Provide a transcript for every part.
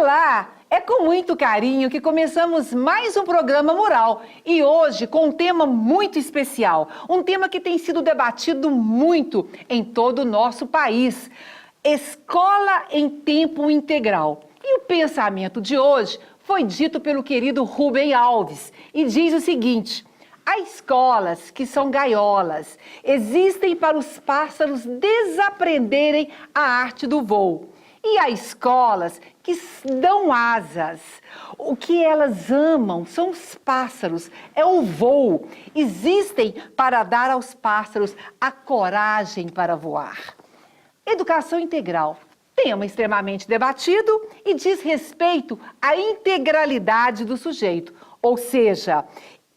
Olá! É com muito carinho que começamos mais um programa Mural e hoje com um tema muito especial, um tema que tem sido debatido muito em todo o nosso país, escola em tempo integral. E o pensamento de hoje foi dito pelo querido Rubem Alves e diz o seguinte: há escolas que são gaiolas, existem para os pássaros desaprenderem a arte do voo. E há escolas que dão asas. O que elas amam são os pássaros, é o voo. Existem para dar aos pássaros a coragem para voar. Educação integral, tema extremamente debatido e diz respeito à integralidade do sujeito, ou seja,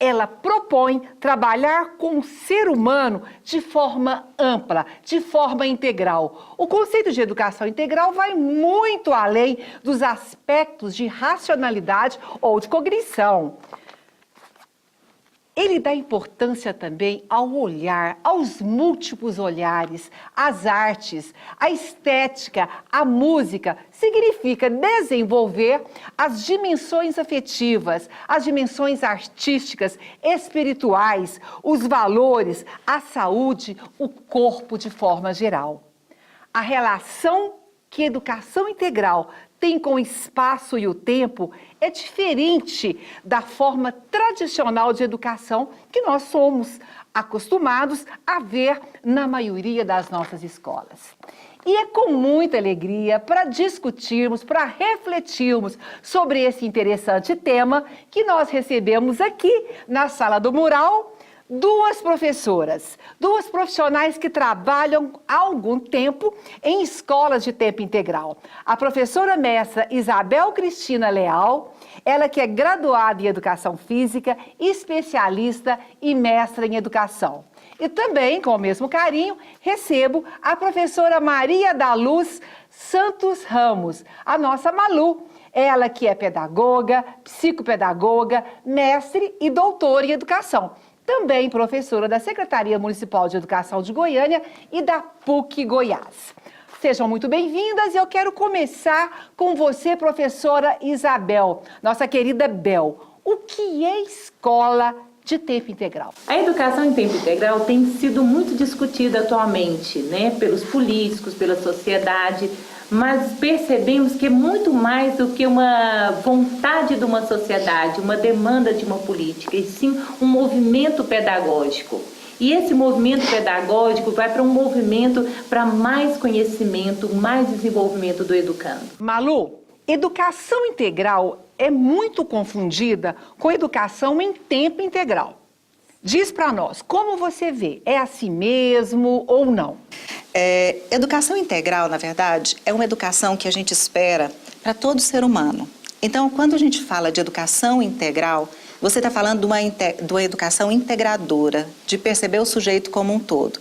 ela propõe trabalhar com o ser humano de forma ampla, de forma integral. O conceito de educação integral vai muito além dos aspectos de racionalidade ou de cognição. Ele dá importância também ao olhar, aos múltiplos olhares, às artes, à estética, à música. Significa desenvolver as dimensões afetivas, as dimensões artísticas, espirituais, os valores, a saúde, o corpo de forma geral. A relação que a educação integral tem com o espaço e o tempo é diferente da forma tradicional de educação que nós somos acostumados a ver na maioria das nossas escolas. E é com muita alegria para discutirmos, para refletirmos sobre esse interessante tema que nós recebemos aqui na Sala do Mural duas professoras, duas profissionais que trabalham há algum tempo em escolas de tempo integral. A professora mestra Isabel Cristina Leal, ela que é graduada em Educação Física, especialista e mestra em Educação. E também, com o mesmo carinho, recebo a professora Maria da Luz Santos Ramos, a nossa Malu. Ela que é pedagoga, psicopedagoga, mestre e doutora em Educação. Também professora da Secretaria Municipal de Educação de Goiânia e da PUC Goiás. Sejam muito bem-vindas e eu quero começar com você, professora Isabel, nossa querida Bel. O que é escola de tempo integral? A educação em tempo integral tem sido muito discutida atualmente, né, pelos políticos, pela sociedade, mas percebemos que é muito mais do que uma vontade de uma sociedade, uma demanda de uma política, e sim um movimento pedagógico. E esse movimento pedagógico vai para um movimento para mais conhecimento, mais desenvolvimento do educando. Malu, educação integral é muito confundida com educação em tempo integral. Diz para nós, como você vê, é assim mesmo ou não? Educação integral, na verdade, é uma educação que a gente espera para todo ser humano. Então, quando a gente fala de educação integral, você está falando de uma educação integradora, de perceber o sujeito como um todo.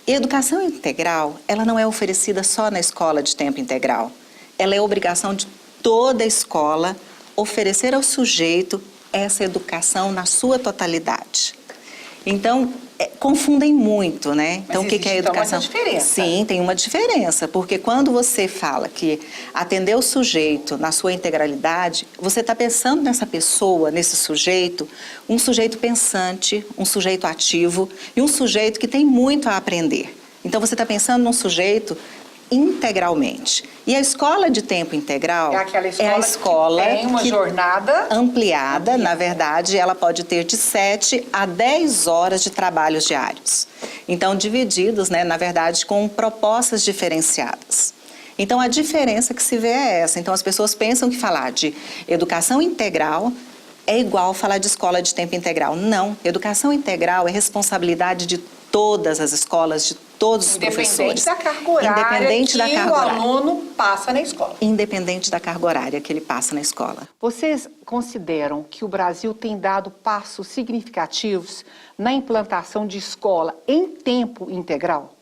E a educação integral, ela não é oferecida só na escola de tempo integral. Ela é obrigação de toda a escola oferecer ao sujeito essa educação na sua totalidade. Então, confundem muito, né? Então, o que é educação? Então, uma diferença. Sim, tem uma diferença, porque quando você fala que atender o sujeito na sua integralidade, você está pensando nessa pessoa, nesse sujeito, um sujeito pensante, um sujeito ativo e um sujeito que tem muito a aprender. Então, você está pensando num sujeito integralmente. E a escola de tempo integral é aquela escola, a escola que tem uma jornada ampliada. Na verdade, ela pode ter de 7 a 10 horas de trabalhos diários. Então, divididos, né, na verdade, com propostas diferenciadas. Então, a diferença que se vê é essa. Então, as pessoas pensam que falar de educação integral é igual falar de escola de tempo integral. Não, educação integral é responsabilidade de todas as escolas, de todos os professores. Independente da carga horária Independente da carga horária. O aluno passa na escola. Independente da carga horária que ele passa na escola. Vocês consideram que o Brasil tem dado passos significativos na implantação de escola em tempo integral?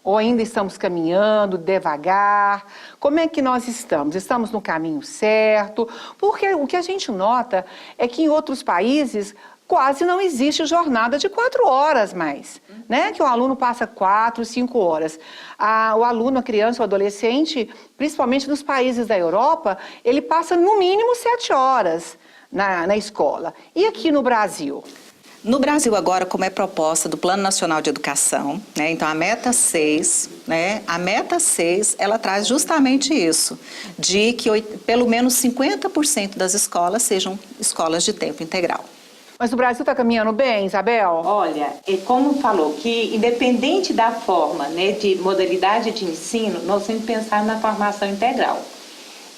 Ou ainda estamos caminhando devagar? Como é que nós estamos? Estamos no caminho certo? Porque o que a gente nota é que em outros países quase não existe jornada de 4 horas mais, né? Que o aluno passa 4, 5 horas. O aluno, a criança, o adolescente, principalmente nos países da Europa, ele passa no mínimo 7 horas na escola. E aqui no Brasil? No Brasil agora, como é proposta do Plano Nacional de Educação, né, então a meta 6, né, a meta 6, ela traz justamente isso, de que pelo menos 50% das escolas sejam escolas de tempo integral. Mas o Brasil está caminhando bem, Isabel? Olha, como falou, que independente da forma, né, de modalidade de ensino, nós temos que pensar na formação integral.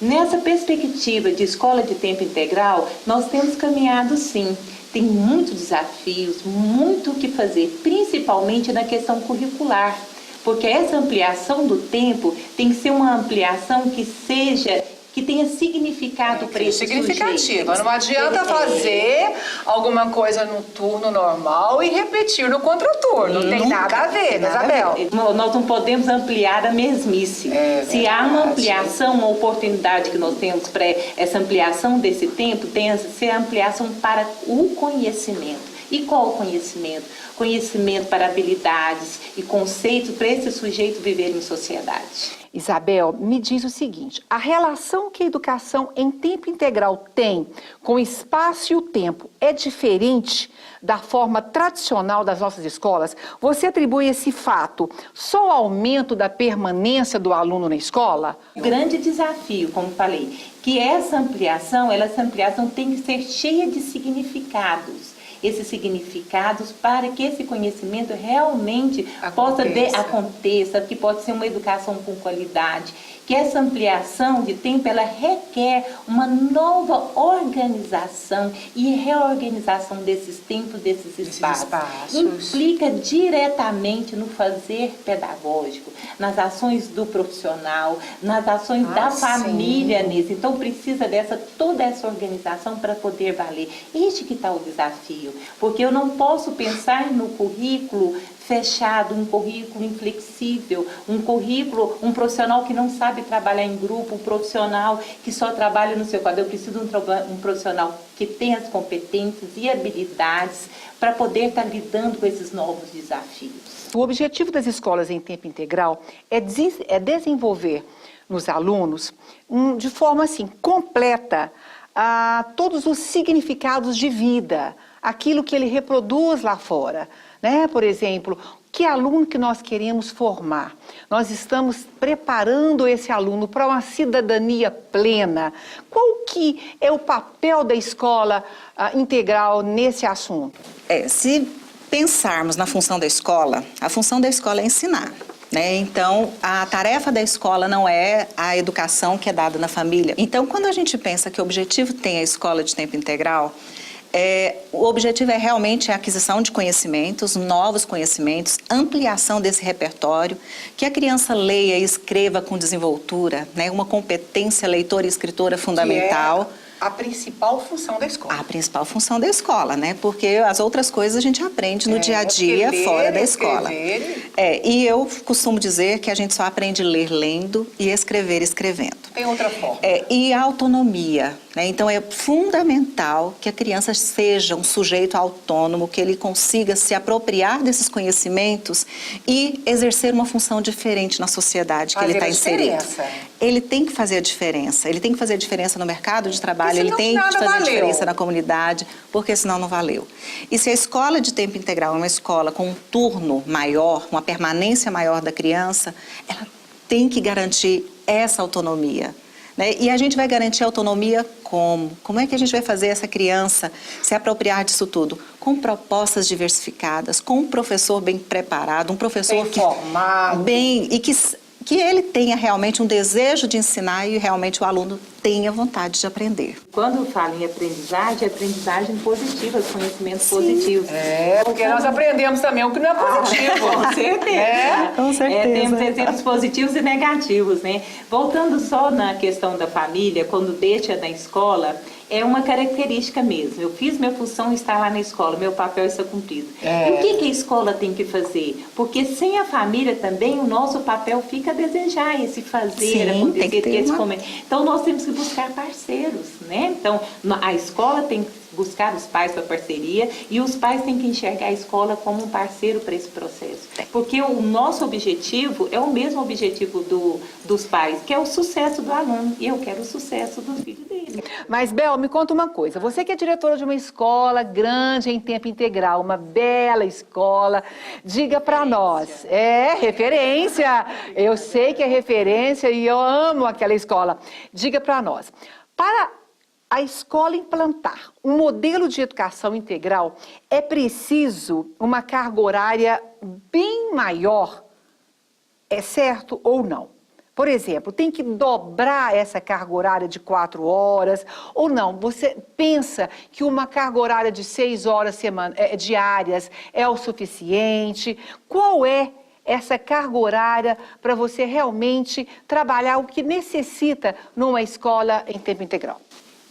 Nessa perspectiva de escola de tempo integral, nós temos caminhado sim. Tem muitos desafios, muito o que fazer, principalmente na questão curricular, porque essa ampliação do tempo tem que ser uma ampliação que tenha significado para esse significativa. Não adianta fazer alguma coisa no turno normal e repetir no contraturno. Não tem nada a ver, né, Isabel? Nós não podemos ampliar a mesmice. Se há uma ampliação, uma oportunidade que nós temos para essa ampliação desse tempo, tem que ser a ampliação para o conhecimento. E qual o conhecimento? Conhecimento para habilidades e conceitos para esse sujeito viver em sociedade. Isabel, me diz o seguinte, a relação que a educação em tempo integral tem com o espaço e o tempo é diferente da forma tradicional das nossas escolas? Você atribui esse fato só ao aumento da permanência do aluno na escola? O grande desafio, como falei, que essa ampliação tem que ser cheia de significados. Esses significados para que esse conhecimento realmente aconteça, que pode ser uma educação com qualidade, que essa ampliação de tempo, ela requer uma nova organização e reorganização desses tempos, desses espaços. Implica diretamente no fazer pedagógico, nas ações do profissional, nas ações da família nisso. Então precisa toda essa organização para poder valer. Este que está o desafio, porque eu não posso pensar no currículo fechado, um currículo inflexível, um profissional que não sabe trabalhar em grupo, um profissional que só trabalha no seu quadro. Eu preciso de um profissional que tenha as competências e habilidades para poder estar lidando com esses novos desafios. O objetivo das escolas em tempo integral é desenvolver nos alunos, de forma assim, completa, todos os significados de vida, aquilo que ele reproduz lá fora. Né? Por exemplo, que aluno que nós queremos formar? Nós estamos preparando esse aluno para uma cidadania plena. Qual que é o papel da escola integral nesse assunto? Se pensarmos na função da escola, a função da escola é ensinar. Né? Então, a tarefa da escola não é a educação que é dada na família. Então, quando a gente pensa que o objetivo tem a escola de tempo integral, o objetivo é realmente a aquisição de conhecimentos, novos conhecimentos, ampliação desse repertório, que a criança leia e escreva com desenvoltura, né? Uma competência leitora e escritora fundamental. Que é a principal função da escola. A principal função da escola, né? Porque as outras coisas a gente aprende no dia a dia, fora da escola. E eu costumo dizer que a gente só aprende a ler lendo e escrever escrevendo. Tem outra forma. E a autonomia, né? Então é fundamental que a criança seja um sujeito autônomo, que ele consiga se apropriar desses conhecimentos e exercer uma função diferente na sociedade que ele está inserido. Ele tem que fazer a diferença. Ele tem que fazer a diferença no mercado de trabalho, ele tem que fazer a diferença na comunidade, porque senão não valeu. E se a escola de tempo integral é uma escola com um turno maior, uma permanência maior da criança, ela tem que garantir essa autonomia. Né? E a gente vai garantir a autonomia como? Como é que a gente vai fazer essa criança se apropriar disso tudo? Com propostas diversificadas, com um professor bem preparado, um professor formado. Que ele tenha realmente um desejo de ensinar e realmente o aluno tenha vontade de aprender. Quando eu falo em aprendizagem positiva, conhecimentos positivos. Porque nós aprendemos também o que não é positivo. Com certeza. Com certeza. Temos exemplos positivos e negativos, né? Voltando só na questão da família, quando deixa na escola, é uma característica mesmo. Eu fiz minha função, estar lá na escola, meu papel está cumprido. E o que a escola tem que fazer? Porque sem a família também, o nosso papel fica a desejar esse fazer, acontecer, tem que ter esse comer. Então, nós temos que buscar parceiros, né? Então, a escola tem que buscar os pais para parceria e os pais têm que enxergar a escola como um parceiro para esse processo. Porque o nosso objetivo é o mesmo objetivo dos pais, que é o sucesso do aluno. E eu quero o sucesso do filho dele. Mas, Bel, me conta uma coisa. Você que é diretora de uma escola grande em tempo integral, uma bela escola, diga para nós. É, referência. Eu sei que é referência e eu amo aquela escola. Diga para nós. Para a escola implantar um modelo de educação integral, é preciso uma carga horária bem maior, é certo ou não? Por exemplo, tem que dobrar essa carga horária de 4 horas ou não? Você pensa que uma carga horária de 6 horas diárias é o suficiente? Qual é essa carga horária para você realmente trabalhar o que necessita numa escola em tempo integral?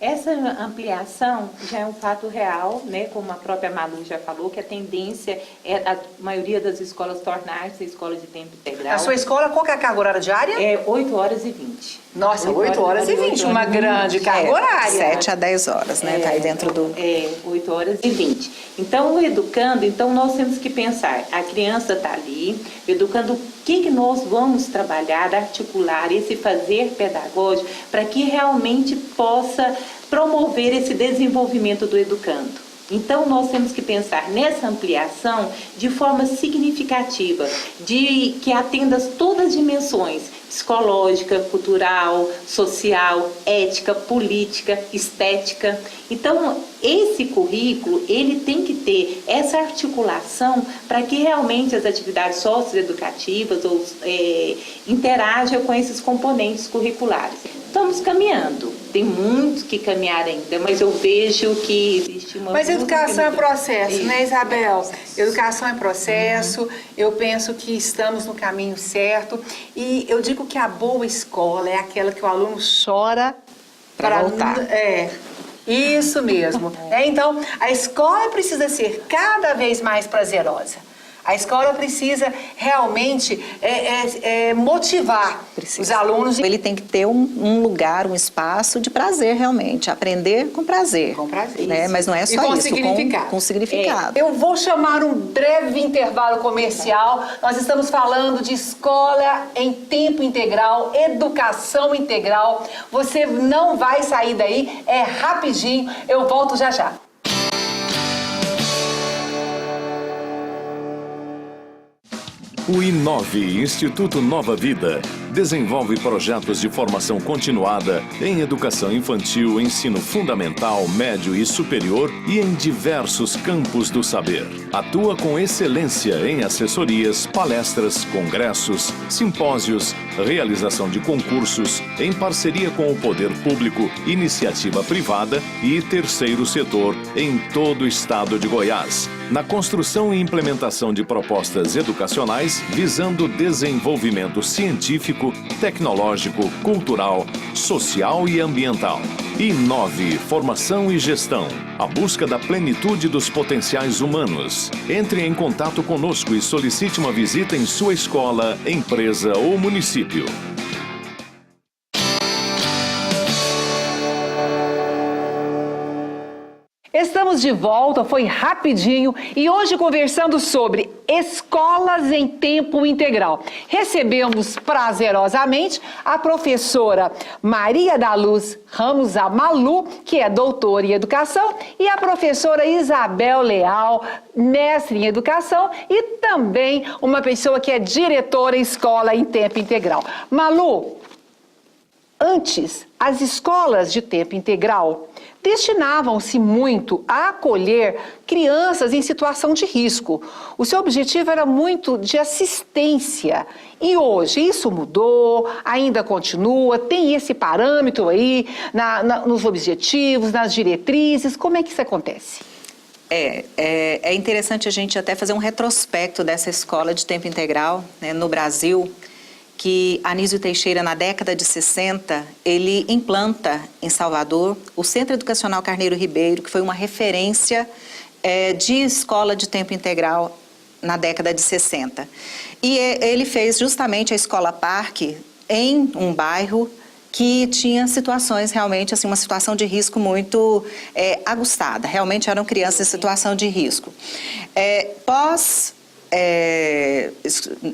Essa ampliação já é um fato real, né? Como a própria Malu já falou, que a tendência é a maioria das escolas tornar-se escolas de tempo integral. A sua escola, qual que é a carga horária diária? É 8 horas e 20. Nossa, 8 horas e 20, uma grande carga horária. 7 a 10 horas, né? Tá aí dentro do... 8 horas e 20. Então, o educando, nós temos que pensar, a criança está ali, educando o que nós vamos trabalhar, articular esse fazer pedagógico para que realmente possa promover esse desenvolvimento do educando. Então, nós temos que pensar nessa ampliação de forma significativa, que atenda todas as dimensões, psicológica, cultural, social, ética, política, estética. Então, esse currículo, ele tem que ter essa articulação para que realmente as atividades socioeducativas interajam com esses componentes curriculares. Estamos caminhando, tem muito que caminhar ainda, mas eu vejo que existe uma... Mas educação é processo, né, Isabel? Educação é processo, eu penso que estamos no caminho certo e eu digo que a boa escola é aquela que o aluno chora para voltar. Isso mesmo. Então, a escola precisa ser cada vez mais prazerosa. A escola precisa realmente motivar os alunos. Ele tem que ter um lugar, um espaço de prazer realmente, aprender com prazer. Com prazer. Né? Mas não é só com isso, significado. Com significado. Eu vou chamar um breve intervalo comercial. Nós estamos falando de escola em tempo integral, educação integral. Você não vai sair daí, é rapidinho, eu volto já já. O Inove, Instituto Nova Vida, desenvolve projetos de formação continuada em educação infantil, ensino fundamental, médio e superior e em diversos campos do saber. Atua com excelência em assessorias, palestras, congressos, simpósios, realização de concursos, em parceria com o poder público, iniciativa privada e terceiro setor em todo o estado de Goiás. Na construção e implementação de propostas educacionais visando o desenvolvimento científico, tecnológico, cultural, social e ambiental. Inove, formação e gestão. A busca da plenitude dos potenciais humanos. Entre em contato conosco e solicite uma visita em sua escola, empresa ou município. Estamos de volta, foi rapidinho e hoje conversando sobre escolas em tempo integral. Recebemos prazerosamente a professora Maria da Luz Ramos, a Malu, que é doutora em educação, e a professora Isabel Leal, mestre em educação e também uma pessoa que é diretora em escola em tempo integral. Malu, antes, as escolas de tempo integral destinavam-se muito a acolher crianças em situação de risco. O seu objetivo era muito de assistência. E hoje isso mudou, ainda continua, tem esse parâmetro aí nos objetivos, nas diretrizes. Como é que isso acontece? É interessante a gente até fazer um retrospecto dessa escola de tempo integral, né, no Brasil. que Anísio Teixeira, na década de 60, ele implanta em Salvador o Centro Educacional Carneiro Ribeiro, que foi uma referência de escola de tempo integral na década de 60. E ele fez justamente a Escola Parque em um bairro que tinha situações realmente, assim, uma situação de risco muito aguçada. Realmente eram crianças em situação de risco.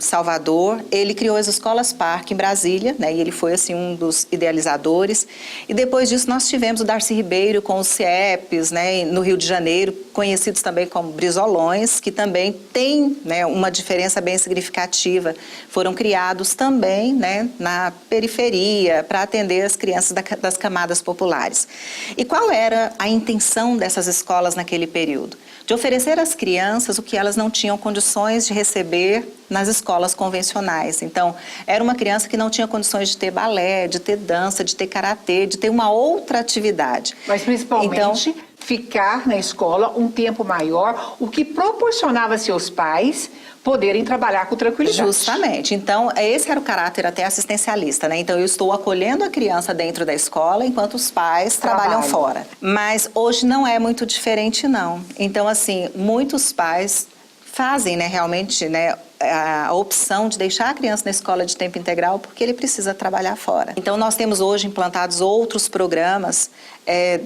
Salvador, ele criou as Escolas Parque em Brasília, né, e ele foi assim um dos idealizadores. E depois disso nós tivemos o Darcy Ribeiro com os CIEPs, né, no Rio de Janeiro, conhecidos também como Brizolões, que também tem, né, uma diferença bem significativa. Foram criados também, né, na periferia para atender as crianças das camadas populares. E qual era a intenção dessas escolas naquele período? De oferecer às crianças o que elas não tinham condições de receber nas escolas convencionais. Então, era uma criança que não tinha condições de ter balé, de ter dança, de ter karatê, de ter uma outra atividade. Mas principalmente ficar na escola um tempo maior, o que proporcionava a seus pais poderem trabalhar com tranquilidade. Justamente. Então, esse era o caráter até assistencialista, né? Então, eu estou acolhendo a criança dentro da escola enquanto os pais trabalham fora. Mas hoje não é muito diferente, não. Então, assim, muitos pais fazem, né, realmente, né, a opção de deixar a criança na escola de tempo integral porque ele precisa trabalhar fora. Então, nós temos hoje implantados outros programas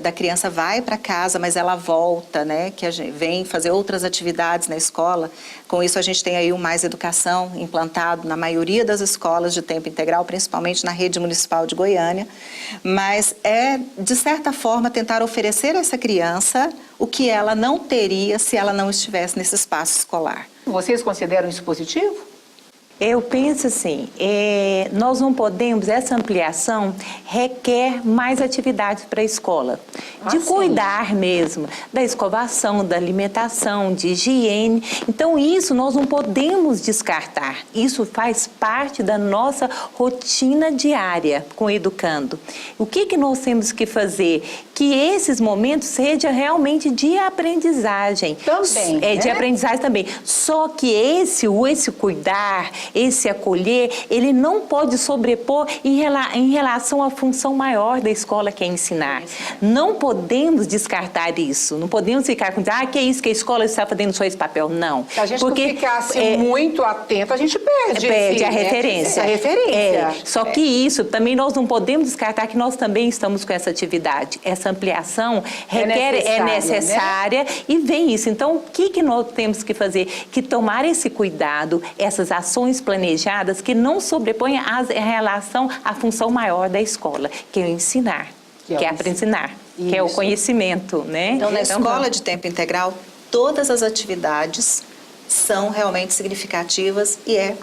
da criança vai para casa, mas ela volta, né, que a gente vem fazer outras atividades na escola. Com isso, a gente tem aí o Mais Educação implantado na maioria das escolas de tempo integral, principalmente na rede municipal de Goiânia. Mas de certa forma, tentar oferecer a essa criança o que ela não teria se ela não estivesse nesse espaço escolar. Vocês consideram isso positivo? Eu penso assim, nós não podemos, essa ampliação requer mais atividades para a escola. De cuidar mesmo da escovação, da alimentação, de higiene. Então, isso nós não podemos descartar. Isso faz parte da nossa rotina diária com o educando. O que nós temos que fazer? Que esses momentos sejam realmente de aprendizagem. Também, de aprendizagem também. Só que esse cuidar, esse acolher, ele não pode sobrepor em relação à função maior da escola, que é ensinar. Não podemos descartar isso. Não podemos ficar com que é isso que a escola está fazendo só esse papel. Não. Se a gente não ficasse muito atento, a gente perde a referência. Só que isso, também nós não podemos descartar que nós também estamos com essa atividade. Essa ampliação é necessária, né? E vem isso. Então, o que nós temos que fazer? Que tomar esse cuidado, essas ações planejadas que não sobreponham em relação à função maior da escola, que é o ensinar, que é ensinar, que é o conhecimento, né? Então, na escola de tempo integral, todas as atividades são realmente significativas e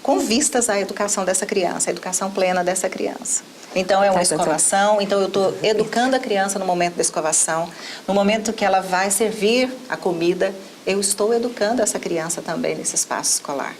com vistas à educação dessa criança, à educação plena dessa criança. Então, é uma escovação, então eu estou educando a criança no momento da escovação, no momento que ela vai servir a comida, eu estou educando essa criança também nesse espaço escolar.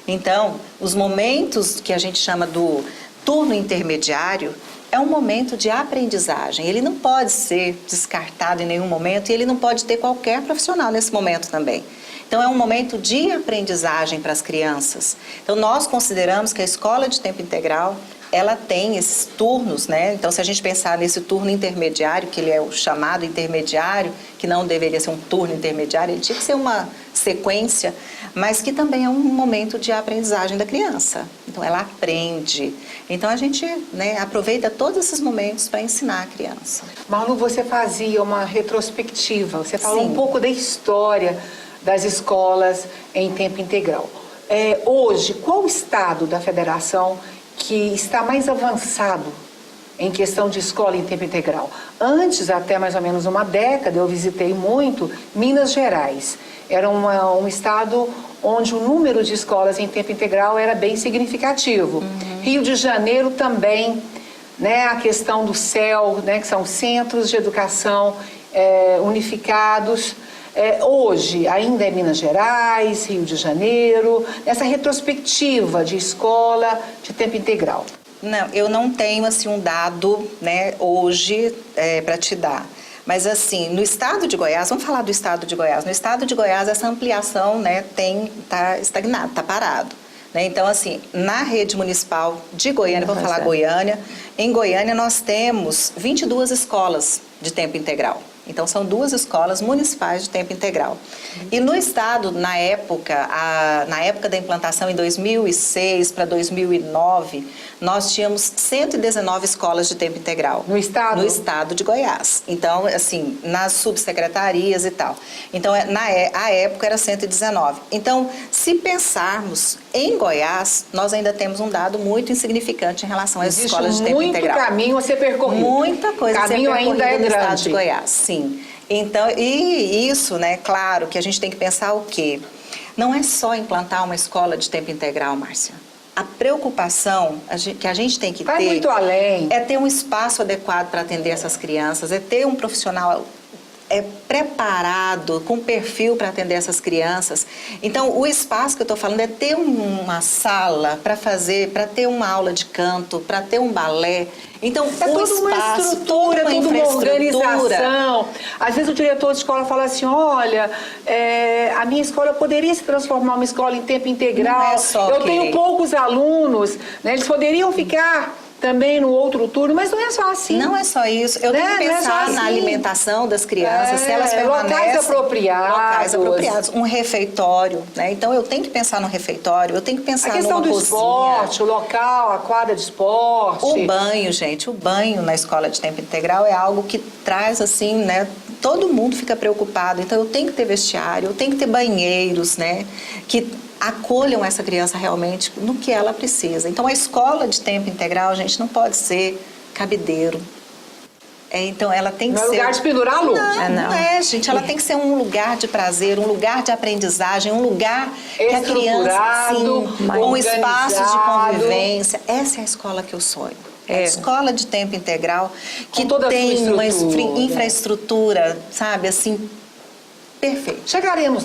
Então, os momentos que a gente chama do turno intermediário é um momento de aprendizagem. Ele não pode ser descartado em nenhum momento e ele não pode ter qualquer profissional nesse momento também. Então, é um momento de aprendizagem para as crianças. Então, nós consideramos que a escola de tempo integral, ela tem esses turnos, né? Então, se a gente pensar nesse turno intermediário, que ele é o chamado intermediário, que não deveria ser um turno intermediário, ele tinha que ser uma sequência, mas que também é um momento de aprendizagem da criança. Então, ela aprende. Então, a gente, né, aproveita todos esses momentos para ensinar a criança. Malu, você fazia uma retrospectiva, você falou um pouco da história das escolas em tempo integral. Hoje, qual o estado da federação que está mais avançado em questão de escola em tempo integral? Antes, até mais ou menos uma década, eu visitei muito Minas Gerais. Era um estado onde o número de escolas em tempo integral era bem significativo. Rio de Janeiro também, né, a questão do CEL, né, que são Centros de Educação Unificados. Hoje, ainda é Minas Gerais, Rio de Janeiro, essa retrospectiva de escola de tempo integral. Não, eu não tenho assim um dado, né, hoje para te dar. Mas assim, no estado de Goiás, vamos falar do estado de Goiás. No estado de Goiás, essa ampliação, né, está estagnado, está parado. né? Então, assim, na rede municipal de Goiânia, vou falar Goiânia, em Goiânia nós temos 22 escolas de tempo integral. Então, são 2 escolas municipais de tempo integral. E no estado, na época da implantação, em 2006 para 2009, nós tínhamos 119 escolas de tempo integral. No estado? No estado de Goiás. Então, assim, nas subsecretarias e tal. Então, a época era 119. Então, se pensarmos em Goiás, nós ainda temos um dado muito insignificante em relação às escolas de tempo integral. Muito caminho a ser percorrido. Muita coisa a ser percorrida ainda é no estado grande. de Goiás, sim. Então, e isso, né, claro, que a gente tem que pensar o quê? Não é só implantar uma escola de tempo integral, Márcia. A preocupação que a gente tem que Vai ter muito além. é ter um espaço adequado para atender essas crianças, é ter um profissional preparado, com perfil para atender essas crianças. Então, o espaço que eu estou falando é ter uma sala para ter uma aula de canto, para ter um balé. Então, É toda uma estrutura, toda uma organização. Às vezes o diretor de escola fala assim, olha, a minha escola poderia se transformar numa escola em tempo integral. Não é só eu tenho poucos alunos, né? Eles poderiam ficar também no outro turno, mas não é só assim. Não é só isso. Eu tenho que pensar na alimentação das crianças, se elas permanecem... Locais apropriados. Locais apropriados. Um refeitório, né? Então, eu tenho que pensar no refeitório, eu tenho que pensar numa cozinha. A questão do esporte, o local, a quadra de esporte. O banho, gente, o banho na escola de tempo integral é algo que traz, assim, né? Todo mundo fica preocupado. Então, eu tenho que ter vestiário, eu tenho que ter banheiros, né? Que acolham essa criança realmente no que ela precisa. Então, a escola de tempo integral, gente, não pode ser cabideiro. Então, ela tem que ser... Não é lugar de pendurar aluno. Não é, gente. Ela tem que ser um lugar de prazer, um lugar de aprendizagem, um lugar que a criança, sim, com espaços de convivência. Essa é a escola que eu sonho. É a escola de tempo integral que tem uma infraestrutura, sabe, assim, perfeito. Chegaremos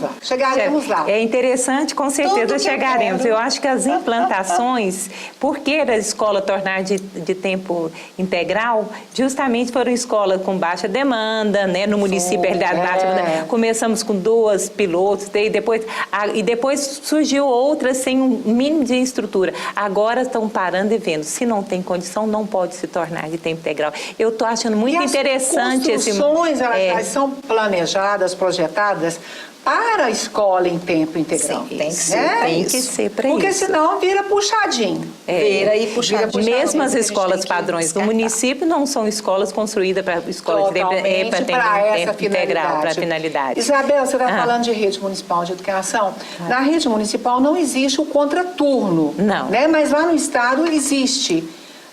lá. É interessante, com certeza chegaremos. Eu acho que as implantações, por que a escola tornar de tempo integral, justamente foram escolas com baixa demanda, né? No município, começamos com 2 pilotos, e depois surgiu outras sem um mínimo de estrutura. Agora estão parando e vendo. Se não tem condição, não pode se tornar de tempo integral. Eu estou achando muito interessante esse... As construções, elas são planejadas, projetadas para a escola em tempo integral. Sim, tem que ser para isso. Porque senão vira puxadinho. Vira puxadinho. Mesmo as escolas padrões do município não são escolas construídas para escolas de tempo integral, para finalidade. Isabel, você está falando de rede municipal de educação. Na rede municipal não existe o contraturno. Não. Né? Mas lá no estado existe.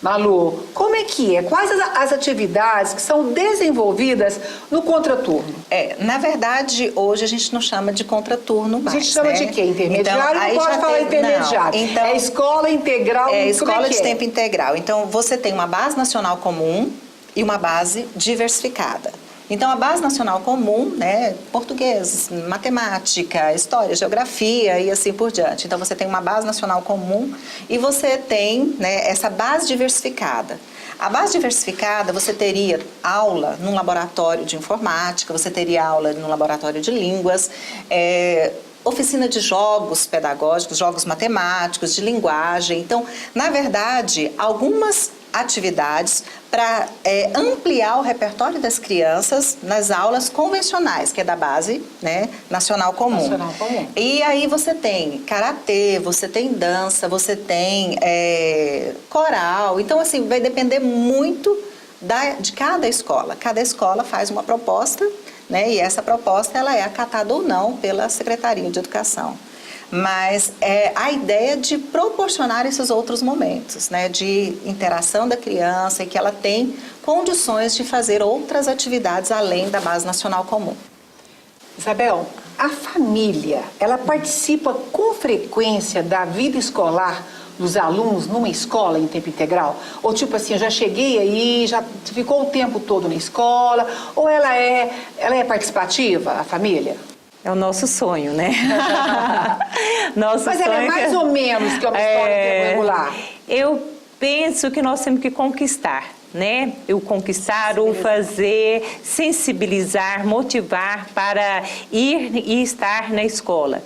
Malu, como é que é? Quais as atividades que são desenvolvidas no contraturno? Na verdade, hoje a gente não chama de contraturno mais, a gente chama de quê? Intermediário? Então, não pode falar intermediário. Então, é escola integral. Escola de tempo integral. Então, você tem uma base nacional comum e uma base diversificada. Então, a base nacional comum, né, português, matemática, história, geografia e assim por diante. Então, você tem uma base nacional comum e você tem, né, essa base diversificada. A base diversificada, você teria aula num laboratório de informática, você teria aula num laboratório de línguas, oficina de jogos pedagógicos, jogos matemáticos, de linguagem. Então, na verdade, algumas atividades para ampliar o repertório das crianças nas aulas convencionais, que é da base, né, nacional comum. E aí você tem karatê, você tem dança, você tem coral. Então, assim, vai depender muito de cada escola. Cada escola faz uma proposta, né, e essa proposta ela é acatada ou não pela Secretaria de Educação. Mas a ideia de proporcionar esses outros momentos, né, de interação da criança e que ela tem condições de fazer outras atividades além da base nacional comum. Isabel, a família, ela participa com frequência da vida escolar dos alunos numa escola em tempo integral? Ou tipo assim, eu já cheguei aí, já ficou o tempo todo na escola? Ou ela é participativa, a família? É o nosso sonho, né? Mas ela é mais ou menos que uma escola regular. Eu penso que nós temos que conquistar, né? O conquistar, o fazer, sensibilizar, motivar para ir e estar na escola.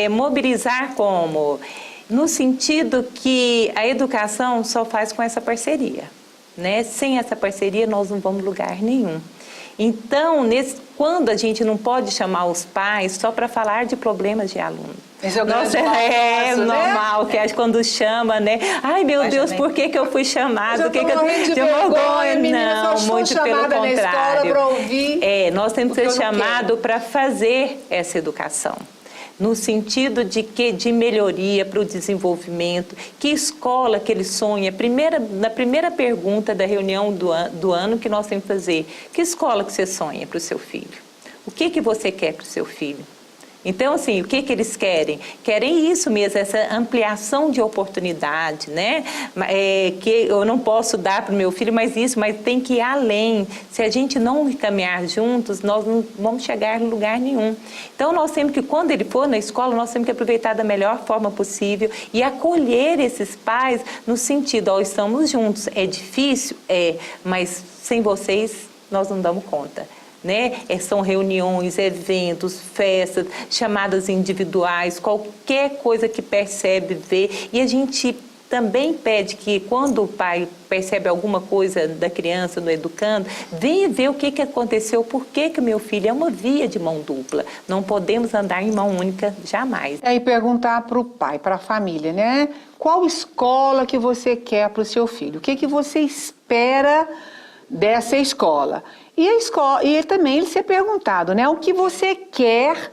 mobilizar como? No sentido que a educação só faz com essa parceria, né? Sem essa parceria nós não vamos lugar nenhum. Então, quando a gente não pode chamar os pais só para falar de problemas de aluno. Esse é o Nossa, grande normal, né? que quando chama, né? Ai, meu Deus, por que eu fui chamado? Eu tô morrendo de vergonha, menina, não, só muito pelo chamada na escola contrário. para ouvir. Nós temos que ser eu não chamados para fazer essa educação. No sentido de que de melhoria para o desenvolvimento, que escola que ele sonha. Na primeira pergunta da reunião do ano que nós temos que fazer, que escola que você sonha para o seu filho? O que você quer para o seu filho? Então, assim, o que eles querem? Querem isso mesmo, essa ampliação de oportunidade, né? Que eu não posso dar para o meu filho mais isso, mas tem que ir além. Se a gente não caminhar juntos, nós não vamos chegar em lugar nenhum. Então, nós temos que, quando ele for na escola, nós temos que aproveitar da melhor forma possível e acolher esses pais no sentido, estamos juntos. É difícil? Mas sem vocês, nós não damos conta. Né? São reuniões, eventos, festas, chamadas individuais, qualquer coisa que percebe, vê. E a gente também pede que quando o pai percebe alguma coisa da criança no educando, venha ver o que aconteceu, por que o meu filho é uma via de mão dupla. Não podemos andar em mão única jamais. E perguntar para o pai, para a família, né? Qual escola que você quer para o seu filho? O que você espera dessa escola? E também ele ser perguntado, né, o que você quer,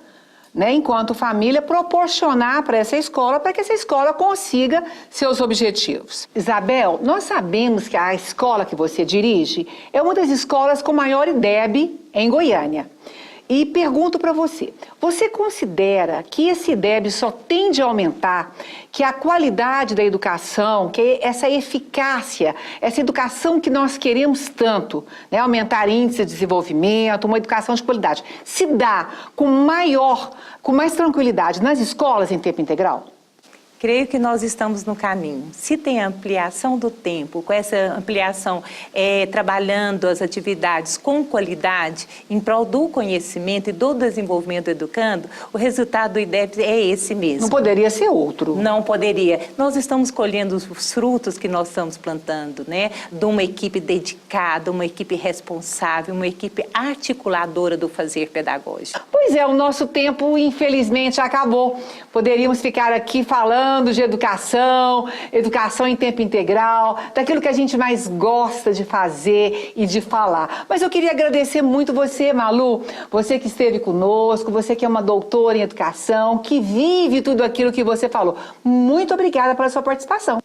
né, enquanto família, proporcionar para essa escola, para que essa escola consiga seus objetivos. Isabel, nós sabemos que a escola que você dirige é uma das escolas com maior IDEB em Goiânia. E pergunto para você, você considera que esse IDEB só tende a aumentar, que a qualidade da educação, que essa eficácia, essa educação que nós queremos tanto, né, aumentar índice de desenvolvimento, uma educação de qualidade, se dá com mais tranquilidade nas escolas em tempo integral? Creio que nós estamos no caminho. Se tem ampliação do tempo, com essa ampliação, trabalhando as atividades com qualidade, em prol do conhecimento e do desenvolvimento do educando, o resultado do IDEB é esse mesmo. Não poderia ser outro. Não poderia. Nós estamos colhendo os frutos que nós estamos plantando, né? De uma equipe dedicada, uma equipe responsável, uma equipe articuladora do fazer pedagógico. Pois é, o nosso tempo, infelizmente, acabou. Poderíamos ficar aqui falando de educação em tempo integral, daquilo que a gente mais gosta de fazer e de falar. Mas eu queria agradecer muito você, Malu, você que esteve conosco, você que é uma doutora em educação, que vive tudo aquilo que você falou. Muito obrigada pela sua participação.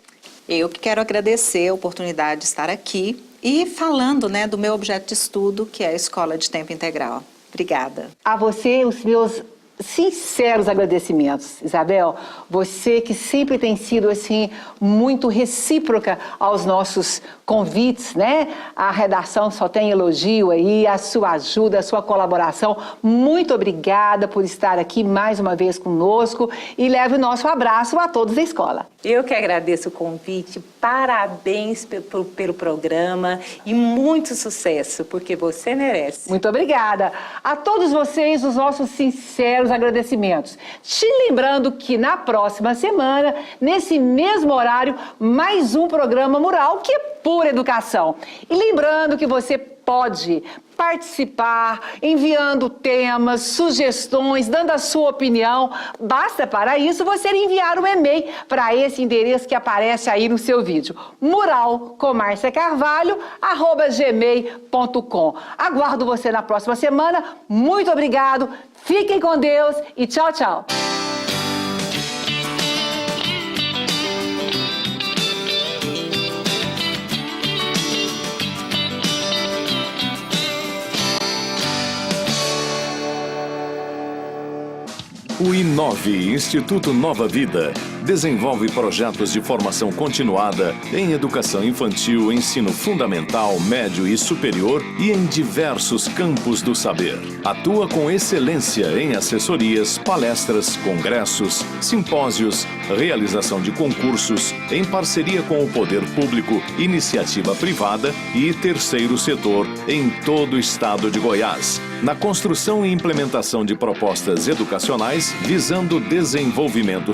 Eu que quero agradecer a oportunidade de estar aqui e falando, né, do meu objeto de estudo, que é a Escola de Tempo Integral. Obrigada. A você, os meus sinceros agradecimentos, Isabel, você que sempre tem sido assim muito recíproca aos nossos convites, né? A redação só tem elogio aí, a sua ajuda, a sua colaboração. Muito obrigada por estar aqui mais uma vez conosco e leve o nosso abraço a todos da escola. Eu que agradeço o convite, parabéns pelo programa e muito sucesso, porque você merece. Muito obrigada. A todos vocês, os nossos sinceros agradecimentos. Te lembrando que na próxima semana, nesse mesmo horário, mais um programa Mural, que é pura educação. E lembrando que você pode participar, enviando temas, sugestões, dando a sua opinião. Basta para isso você enviar um e-mail para esse endereço que aparece aí no seu vídeo. muralcomarciacarvalho@gmail.com. Aguardo você na próxima semana. Muito obrigado. Fiquem com Deus e tchau, tchau. O I9 Instituto Nova Vida Desenvolve projetos de formação continuada em educação infantil, ensino fundamental, médio e superior e em diversos campos do saber. Atua com excelência em assessorias, palestras, congressos, simpósios, realização de concursos, em parceria com o poder público, iniciativa privada e terceiro setor em todo o estado de Goiás, na construção e implementação de propostas educacionais visando desenvolvimento